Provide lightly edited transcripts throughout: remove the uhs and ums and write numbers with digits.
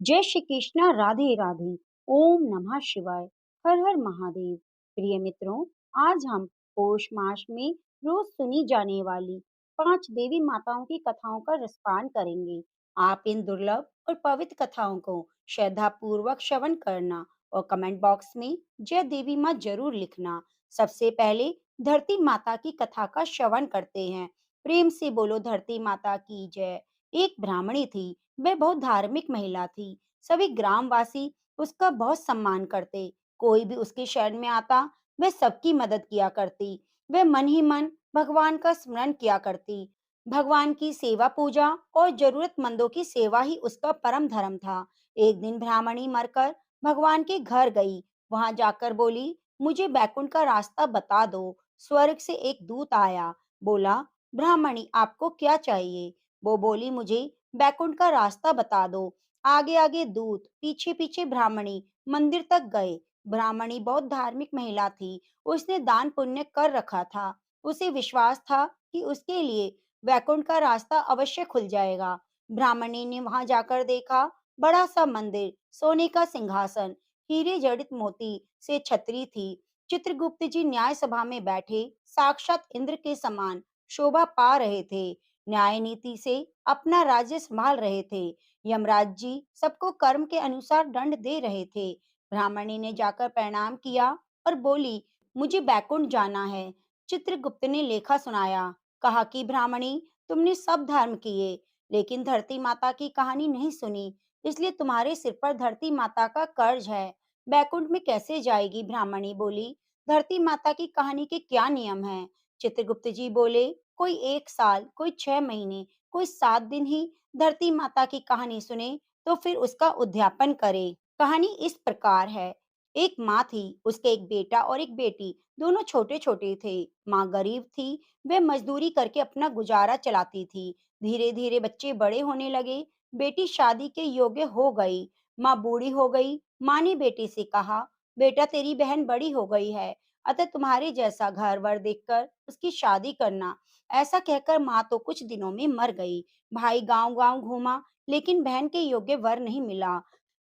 जय श्री कृष्णा, राधे राधे। ओम नमः शिवाय। हर हर महादेव। प्रिय मित्रों, आज हम पौष मास में रोज सुनी जाने वाली 5 देवी माताओं की कथाओं का रसपान करेंगे। आप इन दुर्लभ और पवित्र कथाओं को श्रद्धा पूर्वक श्रवण करना और कमेंट बॉक्स में जय देवी माँ जरूर लिखना। सबसे पहले धरती माता की कथा का श्रवण करते हैं। प्रेम से बोलो धरती माता की जय। एक ब्राह्मणी थी। वह बहुत धार्मिक महिला थी। सभी ग्रामवासी उसका बहुत सम्मान करते। कोई भी उसके शरण में आता, वह सबकी मदद किया करती। वह मन ही मन भगवान का स्मरण किया करती। भगवान की सेवा पूजा और जरूरतमंदों की सेवा ही उसका परम धर्म था। एक दिन ब्राह्मणी मरकर भगवान के घर गई। वहां जाकर बोली, मुझे बैकुंठ का रास्ता बता दो। स्वर्ग से एक दूत आया। बोला, ब्राह्मणी आपको क्या चाहिए? वो बोली, मुझे बैकुंठ का रास्ता बता दो। आगे आगे दूत, पीछे पीछे ब्राह्मणी मंदिर तक गए। ब्राह्मणी बहुत धार्मिक महिला थी। उसने दान पुण्य कर रखा था। उसे विश्वास था कि उसके लिए वैकुंठ का रास्ता अवश्य खुल जाएगा। ब्राह्मणी ने वहां जाकर देखा, बड़ा सा मंदिर, सोने का सिंहासन, हीरे जड़ित मोती से छतरी थी। चित्रगुप्त जी न्याय सभा में बैठे साक्षात इंद्र के समान शोभा पा रहे थे। न्याय नीति से अपना राज्य संभाल रहे थे। यमराज जी सबको कर्म के अनुसार दंड दे रहे थे। ब्राह्मणी ने जाकर प्रणाम किया और बोली, मुझे बैकुंठ जाना है। चित्रगुप्त ने लेखा सुनाया। कहा कि ब्राह्मणी, तुमने सब धर्म किए, लेकिन धरती माता की कहानी नहीं सुनी, इसलिए तुम्हारे सिर पर धरती माता का कर्ज है। बैकुंठ में कैसे जाएगी? ब्राह्मणी बोली, धरती माता की कहानी के क्या नियम हैं? चित्रगुप्त जी बोले, कोई 1 साल, कोई 6 महीने, कोई 7 दिन ही धरती माता की कहानी सुने तो फिर उसका उद्यापन करे। कहानी इस प्रकार है। एक माँ थी, उसके एक बेटा और एक बेटी। दोनों छोटे छोटे थे। माँ गरीब थी। वह मजदूरी करके अपना गुजारा चलाती थी। धीरे धीरे बच्चे बड़े होने लगे। बेटी शादी के योग्य हो गई। माँ बूढ़ी हो गई। माँ ने बेटी से कहा, बेटा तेरी बहन बड़ी हो गई है, अतः तुम्हारे जैसा घर वर देखकर उसकी शादी करना। ऐसा कहकर माँ तो कुछ दिनों में मर गई। भाई गांव गांव घूमा, लेकिन बहन के योग्य वर नहीं मिला।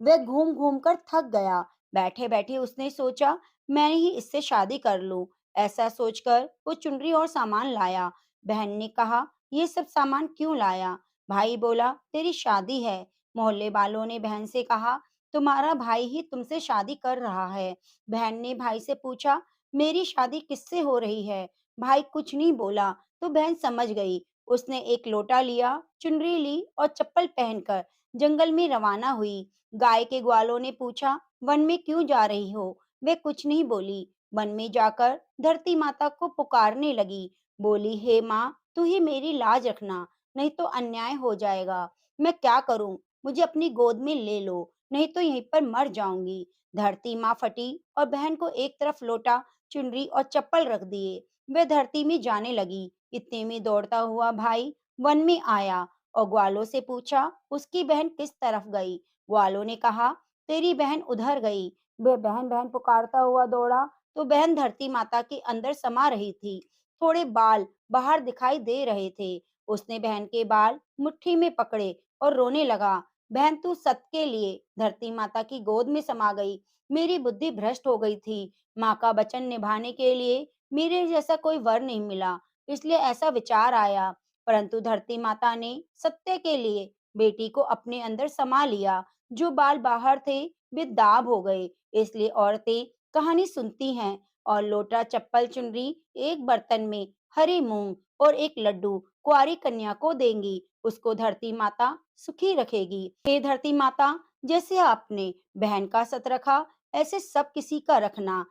वह घूम घूम कर थक गया। बैठे बैठे उसने सोचा, मैं ही इससे शादी कर लूं। ऐसा सोचकर वो चुनरी और सामान लाया। बहन ने कहा, ये सब सामान क्यों लाया? भाई बोला, तेरी शादी है। मोहल्ले वालों ने बहन से कहा, तुम्हारा भाई ही तुमसे शादी कर रहा है। बहन ने भाई से पूछा, मेरी शादी किससे हो रही है? भाई कुछ नहीं बोला। तो बहन समझ गई। उसने एक लोटा लिया, चुनरी ली और चप्पल पहनकर जंगल में रवाना हुई। गाय के ग्वालों ने पूछा, वन में क्यों जा रही हो? वे कुछ नहीं बोली। वन में जाकर धरती माता को पुकारने लगी। बोली, हे माँ, तू ही मेरी लाज रखना, नहीं तो अन्याय हो जाएगा। मैं क्या करूं? मुझे अपनी गोद में ले लो, नहीं तो यहीं पर मर जाऊंगी। धरती माँ फटी और बहन को एक तरफ लोटा, चुनरी और चप्पल रख दिए। वह धरती में जाने लगी। इतने में दौड़ता हुआ भाई वन में आया और ग्वालों से पूछा, उसकी बहन किस तरफ गई? ग्वालों ने कहा, तेरी बहन उधर गई। वह बहन बहन पुकारता हुआ दौड़ा तो बहन धरती माता के अंदर समा रही थी। थोड़े बाल बाहर दिखाई दे रहे थे। उसने बहन के बाल मुट्ठी में पकड़े और रोने लगा, बहन तू सत के लिए धरती माता की गोद में समा गई। मेरी बुद्धि भ्रष्ट हो गई थी। माँ का वचन निभाने के लिए मेरे जैसा कोई वर नहीं मिला, इसलिए ऐसा विचार आया। परंतु धरती माता ने सत्य के लिए बेटी को अपने अंदर समा लिया। जो बाल बाहर थे वे दाब हो गए। इसलिए औरतें कहानी सुनती हैं और लोटा चप्पल चुनरी एक बर्तन में हरे मूंग और एक लड्डू कुंवारी कन्या को देंगी। उसको धरती माता सुखी रखेगी। हे धरती माता, जैसे आपने बहन का सत रखा, ऐसे सब किसी का रखना।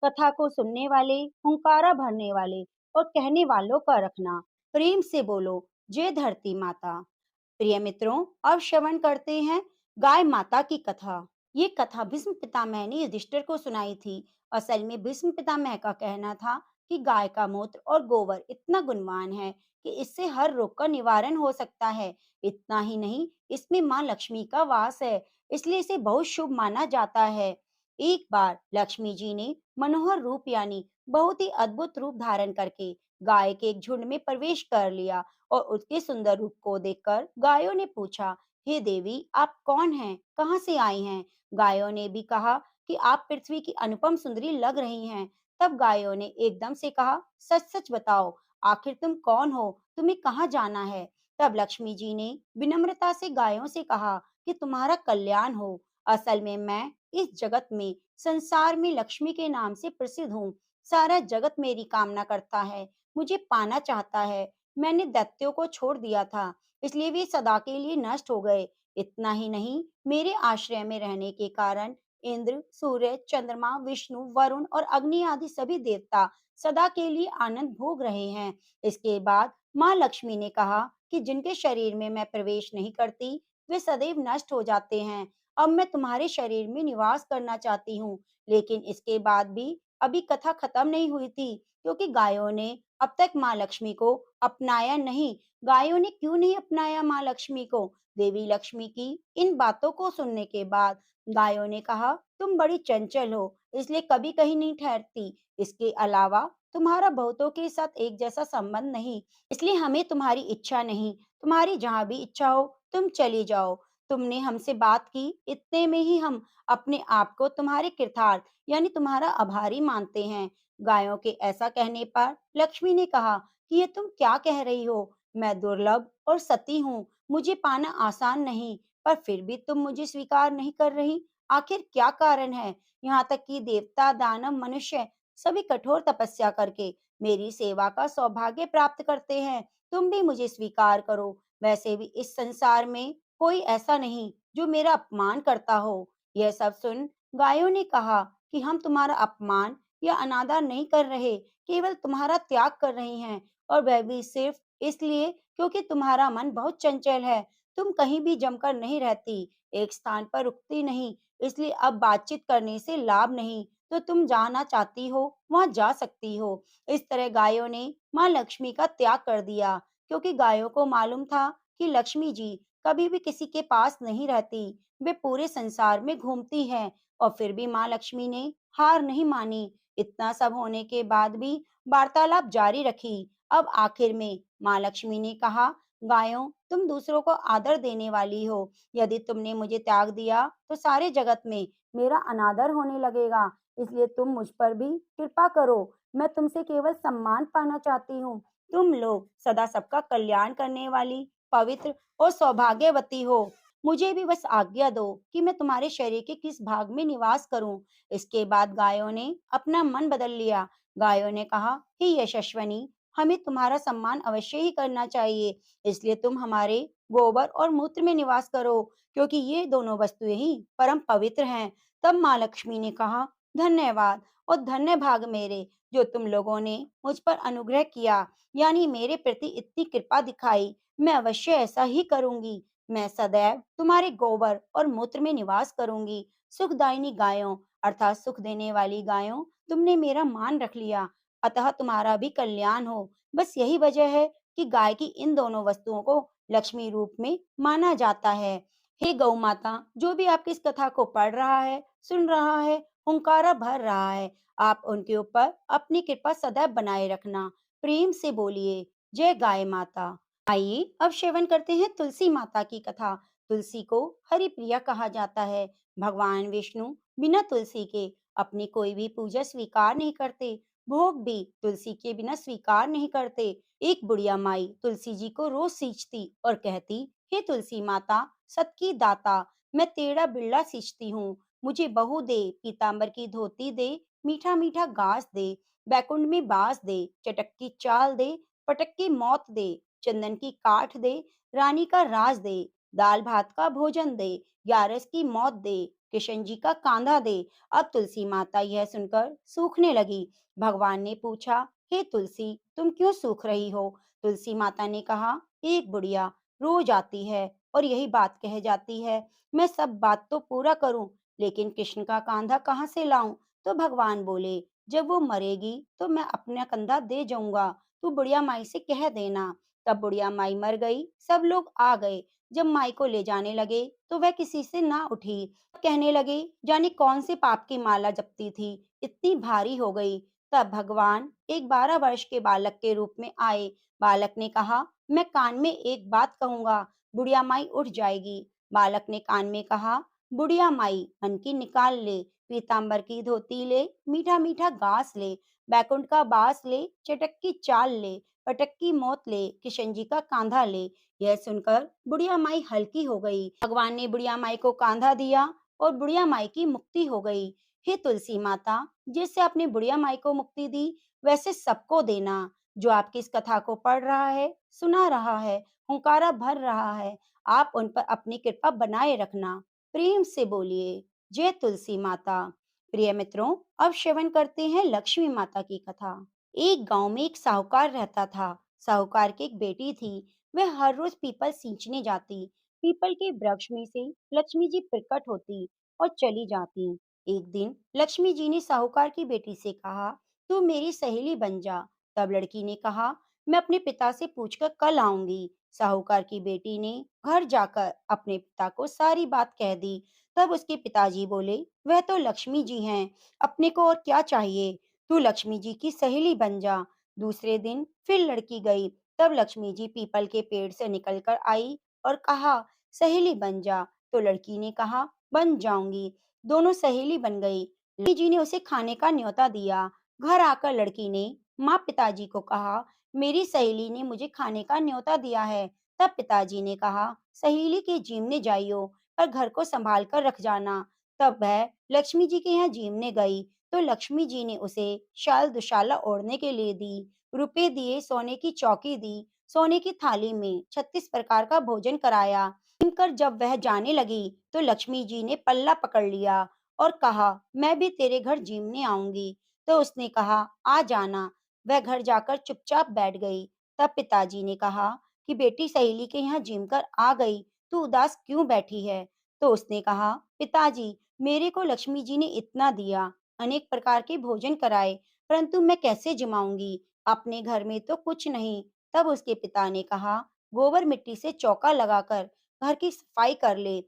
कथा को सुनने वाले, हुंकारा भरने वाले और कहने वालों का रखना। प्रेम से बोलो, जय धरती माता। प्रिय मित्रों, अब श्रवण करते हैं गाय माता की कथा। ये कथा भीष्म पितामह ने युधिष्ठिर को सुनाई थी। असल में भीष्म पितामह का कहना था कि गाय का मूत्र और गोबर इतना गुणवान है कि इससे हर रोग का निवारण हो सकता है। इतना ही नहीं, इसमें माँ लक्ष्मी का वास है, इसलिए इसे बहुत शुभ माना जाता है। एक बार लक्ष्मी जी ने मनोहर रूप यानी बहुत ही अद्भुत रूप धारण करके गाय के एक झुंड में प्रवेश कर लिया और उसके सुंदर रूप को देखकर गायों ने पूछा, हे देवी, आप कौन हैं? कहाँ से आई हैं? गायों ने भी कहा कि आप पृथ्वी की अनुपम सुंदरी लग रही हैं। तब गायों ने एकदम से कहा, सच-सच बताओ, आखिर तुम कौन हो? तुम्हें कहाँ जाना है? तब लक्ष्मी जी ने विनम्रता से गायों से कहा कि तुम्हारा कल्याण हो। असल में मैं इस जगत में, संसार में लक्ष्मी के नाम से प्रसिद्ध हूँ। सारा जगत मेरी कामना करता है, मुझे पाना चाहता है। मैंने दैत्यों को छोड़ दिया था, इसलिए वे सदा के लिए नष्ट हो गए। इतना ही नहीं, मेरे आश्रय में रहने के कारण इंद्र, सूर्य, चंद्रमा, विष्णु, वरुण और अग्नि आदि सभी देवता सदा के लिए आनंद भोग रहे हैं। इसके बाद माँ लक्ष्मी ने कहा कि जिनके शरीर में मैं प्रवेश नहीं करती, वे सदैव नष्ट हो जाते हैं। अब मैं तुम्हारे शरीर में निवास करना चाहती हूँ। लेकिन इसके बाद भी अभी कथा खत्म नहीं हुई थी, क्योंकि गायों ने अब तक माँ लक्ष्मी को अपनाया नहीं। गायों ने क्यों नहीं अपनाया माँ लक्ष्मी को? देवी लक्ष्मी की इन बातों को सुनने के बाद गायों ने कहा, तुम बड़ी चंचल हो, इसलिए कभी कहीं नहीं ठहरती। इसके अलावा तुम्हारा बहुतों के साथ एक जैसा संबंध नहीं, इसलिए हमें तुम्हारी इच्छा नहीं। तुम्हारी जहाँ भी इच्छा हो, तुम चली जाओ। तुमने हमसे बात की, इतने में ही हम अपने आप को तुम्हारे कृतार्थ यानी तुम्हारा आभारी मानते हैं। गायों के ऐसा कहने पर लक्ष्मी ने कहा कि ये तुम क्या कह रही हो? मैं दुर्लभ और सती हूँ, मुझे पाना आसान नहीं, पर फिर भी तुम मुझे स्वीकार नहीं कर रही। आखिर क्या कारण है? यहाँ तक कि देवता, दानव, मनुष्य सभी कठोर तपस्या करके मेरी सेवा का सौभाग्य प्राप्त करते हैं। तुम भी मुझे स्वीकार करो। वैसे भी इस संसार में कोई ऐसा नहीं जो मेरा अपमान करता हो। यह सब सुन गायों ने कहा कि हम तुम्हारा अपमान या अनादर नहीं कर रहे, केवल तुम्हारा त्याग कर रही हैं, और वह भी सिर्फ इसलिए क्योंकि तुम्हारा मन बहुत चंचल है। तुम कहीं भी जमकर नहीं रहती, एक स्थान पर रुकती नहीं, इसलिए अब बातचीत करने से लाभ नहीं। तो तुम जाना चाहती हो, वहां जा सकती हो। इस तरह गायों ने माँ लक्ष्मी का त्याग कर दिया, क्योंकि गायों को मालूम था कि लक्ष्मी जी कभी भी किसी के पास नहीं रहती, वे पूरे संसार में घूमती हैं। और फिर भी माँ लक्ष्मी ने हार नहीं मानी। इतना सब होने के बाद भी वार्तालाप जारी रखी। अब आखिर में माँ लक्ष्मी ने कहा, गायों, तुम दूसरों को आदर देने वाली हो। यदि तुमने मुझे त्याग दिया तो सारे जगत में मेरा अनादर होने लगेगा, इसलिए तुम मुझ पर भी कृपा करो। मैं तुमसे केवल सम्मान पाना चाहती हूँ। तुम लोग सदा सबका कल्याण करने वाली, पवित्र और सौभाग्यवती हो। मुझे भी बस आज्ञा दो कि मैं तुम्हारे शरीर के किस भाग में निवास करूं। इसके बाद गायों ने अपना मन बदल लिया। गायों ने कहा, हे यशस्वनी, हमें तुम्हारा सम्मान अवश्य ही करना चाहिए, इसलिए तुम हमारे गोबर और मूत्र में निवास करो, क्योंकि ये दोनों वस्तुएं ही परम पवित्र हैं। तब माँ लक्ष्मी ने कहा, धन्यवाद और धन्य भाग मेरे, जो तुम लोगों ने मुझ पर अनुग्रह किया, यानी मेरे प्रति इतनी कृपा दिखाई। मैं अवश्य ऐसा ही करूंगी। मैं सदैव तुम्हारे गोबर और मूत्र में निवास करूंगी। सुखदायिनी गायों, अर्थात सुख देने वाली गायों, तुमने मेरा मान रख लिया, अतः तुम्हारा भी कल्याण हो। बस यही वजह है कि गाय की इन दोनों वस्तुओं को लक्ष्मी रूप में माना जाता है। हे गौ माता, जो भी आपकी इस कथा को पढ़ रहा है, सुन रहा है, हुंकारा भर रहा है, आप उनके ऊपर अपनी कृपा सदैव बनाए रखना। प्रेम से बोलिए, जय गाय माता। आइए अब श्रवण करते हैं तुलसी माता की कथा। तुलसी को हरि प्रिया कहा जाता है। भगवान विष्णु बिना तुलसी के अपनी कोई भी पूजा स्वीकार नहीं करते, भोग भी तुलसी के बिना स्वीकार नहीं करते। एक बुढ़िया माई तुलसी जी को रोज सींचती और कहती, हे तुलसी माता, सत की दाता, मैं तेरा बिल्ला सींचती हूँ, मुझे बहू दे, पीतांबर की धोती दे, मीठा मीठा घास दे, बैकुंठ में बास दे, चटक की चाल दे, पटक की मौत दे, चंदन की काठ दे, रानी का राज दे, दाल भात का भोजन दे, ग्यारस की मौत दे, किशन जी का कांधा दे। अब तुलसी माता यह सुनकर सूखने लगी। भगवान ने पूछा, हे तुलसी, तुम क्यों सूख रही हो? तुलसी माता ने कहा, एक बुढ़िया रोज आती है और यही बात कह जाती है, मैं सब बात तो पूरा करूं, लेकिन कृष्ण का कांधा कहाँ से लाऊं? तो भगवान बोले, जब वो मरेगी तो मैं अपना कंधा दे जाऊंगा, तू बुढ़िया माई से कह देना। तब बुढ़िया माई मर गई, सब लोग आ गए। जब माई को ले जाने लगे तो वह किसी से ना उठी। कहने लगे, जाने कौन से पाप की माला जपती थी, इतनी भारी हो गई। तब भगवान एक 12 वर्ष के बालक के रूप में आए। बालक ने कहा, मैं कान में एक बात कहूंगा, बुढ़िया माई उठ जाएगी। बालक ने कान में कहा, बुढ़िया माई मन की निकाल ले, पीतांबर की धोती ले, मीठा मीठा घास ले, बैकुंठ का बास ले, चटक की चाल ले, पटक की मौत ले, किशन जी का कांधा ले। यह सुनकर बुढ़िया माई हल्की हो गई। भगवान ने बुढ़िया माई को कांधा दिया और बुढ़िया माई की मुक्ति हो गई। हे तुलसी माता, जैसे आपने बुढ़िया माई को मुक्ति दी, वैसे सबको देना। जो आपकी इस कथा को पढ़ रहा है, सुना रहा है, हुंकारा भर रहा है, आप उन पर अपनी कृपा बनाए रखना। प्रेम से बोलिए, जय तुलसी माता। प्रिय मित्रों, अब श्रवण करते हैं लक्ष्मी माता की कथा। एक गांव में एक साहूकार रहता था। साहूकार की एक बेटी थी। वह हर रोज पीपल सींचने जाती। पीपल के वृक्ष में से लक्ष्मी जी प्रकट होती और चली जाती। एक दिन लक्ष्मी जी ने साहूकार की बेटी से कहा, तू मेरी सहेली बन जा। तब लड़की ने कहा, मैं अपने पिता से पूछकर कल आऊंगी। साहूकार की बेटी ने घर जाकर अपने पिता को सारी बात कह दी। तब उसके पिताजी बोले, वह तो लक्ष्मी जी हैं, अपने को और क्या चाहिए। तू लक्ष्मी जी की सहेली बन जा। दूसरे दिन फिर लड़की गई। तब लक्ष्मी जी पीपल के पेड़ से निकलकर आई और कहा, सहेली बन जा। तो लड़की ने कहा, बन जाऊंगी। दोनों सहेली बन गई। लक्ष्मी जी ने उसे खाने का न्योता दिया। घर आकर लड़की ने माँ पिताजी को कहा, मेरी सहेली ने मुझे खाने का न्योता दिया है। तब पिताजी ने कहा, सहेली के जीमने जाइयो, पर घर को संभाल कर रख जाना। तब वह लक्ष्मी जी के यहाँ जीमने गई तो लक्ष्मी जी ने उसे शाल दुशाला ओढ़ने के लिए दी, रुपए दिए, सोने की चौकी दी, सोने की थाली में 36 प्रकार का भोजन कराया। कर जब वह जाने लगी तो लक्ष्मी जी ने पल्ला पकड़ लिया और कहा, मैं भी तेरे घर जीमने आऊंगी। तो उसने कहा, आ जाना। वह घर जाकर चुपचाप बैठ गई। तब पिताजी ने कहा कि बेटी सहेली के यहाँ जिम कर आ गई, तू उदास क्यों बैठी है। तो उसने कहा, पिताजी, मेरे को लक्ष्मी जी ने इतना दिया, अनेक प्रकार के भोजन कराए, परंतु मैं कैसे जमाऊंगी, अपने घर में तो कुछ नहीं। तब उसके पिता ने कहा, गोबर मिट्टी से चौका लगाकर घर की सफाई कर ले,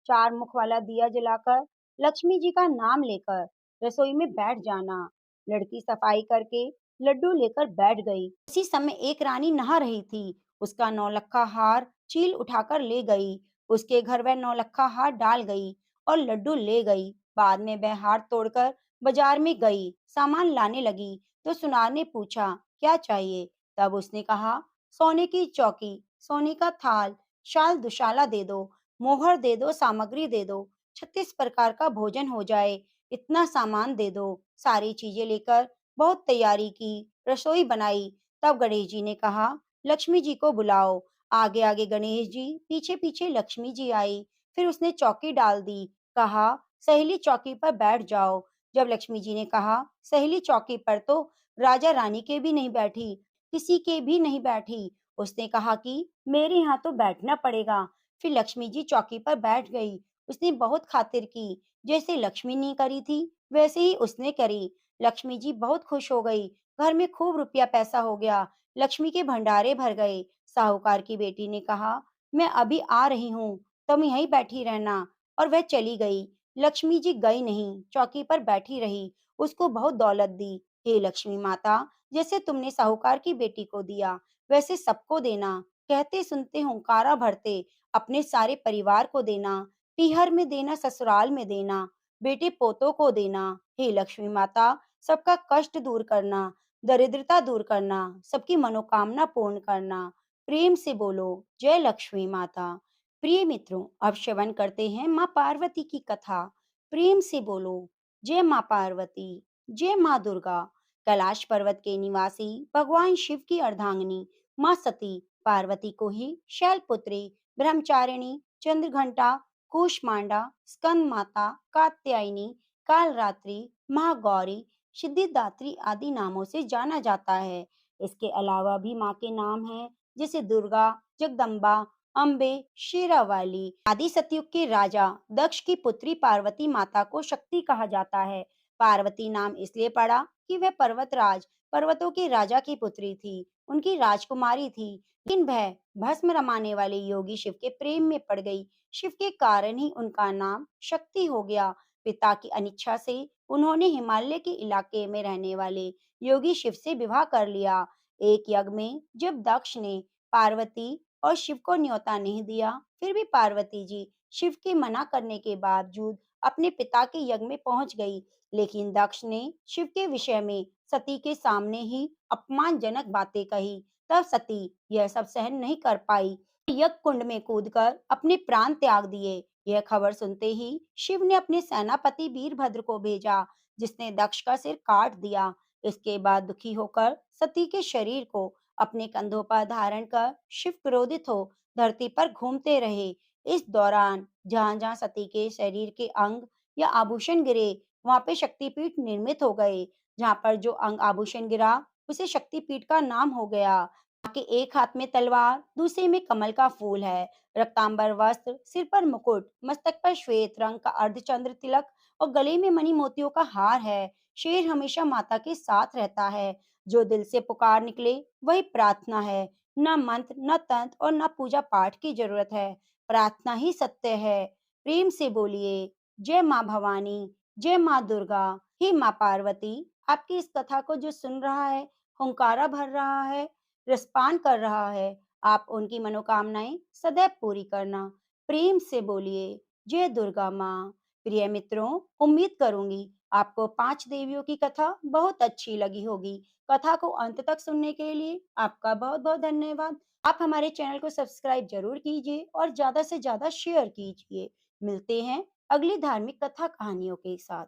चार मुख वाला दिया जलाकर लक्ष्मी जी का नाम लेकर रसोई में बैठ जाना। लड़की सफाई करके लड्डू लेकर बैठ गई। उसी समय एक रानी नहा रही थी। उसका नौलखा हार चील उठाकर ले गई। उसके घर वह नौलखा हार डाल गई और लड्डू ले गई। बाद में वह हार तोड़कर बाजार में गई, सामान लाने लगी तो सुनार ने पूछा, क्या चाहिए। तब उसने कहा, सोने की चौकी, सोने का थाल, शाल दुशाला दे दो, मोहर दे दो, सामग्री दे दो, 36 प्रकार का भोजन हो जाए, इतना सामान दे दो। सारी चीजें लेकर बहुत तैयारी की, रसोई बनाई। तब गणेश जी ने कहा, लक्ष्मी जी को बुलाओ। आगे आगे गणेश जी, पीछे पीछे लक्ष्मी जी आई। फिर उसने चौकी डाल दी, कहा, सहेली चौकी पर बैठ जाओ। जब लक्ष्मी जी ने कहा, सहेली चौकी पर तो राजा रानी के भी नहीं बैठी, किसी के भी नहीं बैठी, उसने कहा कि मेरे यहाँ तो बैठना पड़ेगा। फिर लक्ष्मी जी चौकी पर बैठ गई। उसने बहुत खातिर की, जैसे लक्ष्मी ने करी थी वैसे ही उसने करी। लक्ष्मी जी बहुत खुश हो गई। घर में खूब रुपया पैसा हो गया। लक्ष्मी के भंडारे भर गए। साहूकार की बेटी ने कहा, मैं अभी आ रही हूँ, तुम यहीं बैठी रहना। और वह चली गई। लक्ष्मी जी गई नहीं, चौकी पर बैठी रही। उसको बहुत दौलत दी। हे लक्ष्मी माता, जैसे तुमने साहूकार की बेटी को दिया वैसे सबको देना। कहते सुनते हुंकारा भरते अपने सारे परिवार को देना। पीहर में देना, ससुराल में देना, बेटे पोतों को देना। हे लक्ष्मी माता, सबका कष्ट दूर करना, दरिद्रता दूर करना, सबकी मनोकामना पूर्ण करना। प्रेम से बोलो, जय लक्ष्मी माता। प्रिय मित्रों, अब श्रवण करते हैं माँ पार्वती की कथा। प्रेम से बोलो, जय माँ पार्वती, जय माँ दुर्गा। कैलाश पर्वत के निवासी भगवान शिव की अर्धांगिनी माँ सती पार्वती को ही शैलपुत्री, ब्रह्मचारिणी, चंद्रघंटा, कूष्मांडा, स्कंद माता, कात्यायनी, कालरात्रि, महागौरी, सिद्धिदात्री आदि नामों से जाना जाता है। इसके अलावा भी माँ के नाम हैं, जैसे दुर्गा, जगदम्बा, अम्बे, शेरावाली। आदि सतयुग के राजा दक्ष की पुत्री पार्वती माता को शक्ति कहा जाता है। पार्वती नाम इसलिए पड़ा कि वह पर्वतराज, पर्वतों के राजा की पुत्री थी, उनकी राजकुमारी थी। लेकिन वह भस्म रमाने वाले योगी शिव के प्रेम में पड़ गई। शिव के कारण ही उनका नाम शक्ति हो गया। पिता की अनिच्छा से उन्होंने हिमालय के इलाके में रहने वाले योगी शिव से विवाह कर लिया। एक यज्ञ में जब दक्ष ने पार्वती और शिव को न्योता नहीं दिया, फिर भी पार्वती जी शिव के मना करने के बावजूद अपने पिता के यज्ञ में पहुंच गई, लेकिन दक्ष ने शिव के विषय में सती के सामने ही अपमानजनक बातें कही। तब सती यह सब सहन नहीं कर पाई, यज्ञ कुंड में कूदकर अपने प्राण त्याग दिए। यह खबर सुनते ही शिव ने अपने सेनापति वीरभद्र को भेजा, जिसने दक्ष का सिर काट दिया। इसके बाद दुखी होकर सती के शरीर को अपने कंधों पर धारण कर शिव क्रोधित हो धरती पर घूमते रहे। इस दौरान जहां-जहां सती के शरीर के अंग या आभूषण गिरे, वहां पे शक्तिपीठ निर्मित हो गए। जहां पर जो अंग आभूषण गिरा, उसे शक्तिपीठ का नाम हो गया। के एक हाथ में तलवार, दूसरे में कमल का फूल है। रक्तांबर वस्त्र, सिर पर मुकुट, मस्तक पर श्वेत रंग का अर्धचंद्र तिलक और गले में मणि मोतियों का हार है। शेर हमेशा माता के साथ रहता है। जो दिल से पुकार निकले वही प्रार्थना है। न मंत्र, न तंत्र और न पूजा पाठ की जरूरत है। प्रार्थना ही सत्य है। प्रेम से बोलिए, जय माँ भवानी, जय माँ दुर्गा। हे माँ पार्वती, आपकी इस कथा को जो सुन रहा है, हुंकारा भर रहा है, रिस्पान कर रहा है, आप उनकी मनोकामनाएं सदैव पूरी करना। प्रेम से बोलिए, जय दुर्गा माँ। प्रिय मित्रों, उम्मीद करूंगी आपको पांच देवियों की कथा बहुत अच्छी लगी होगी। कथा को अंत तक सुनने के लिए आपका बहुत बहुत धन्यवाद। आप हमारे चैनल को सब्सक्राइब जरूर कीजिए और ज्यादा से ज्यादा शेयर कीजिए। मिलते हैं अगली धार्मिक कथा कहानियों के साथ।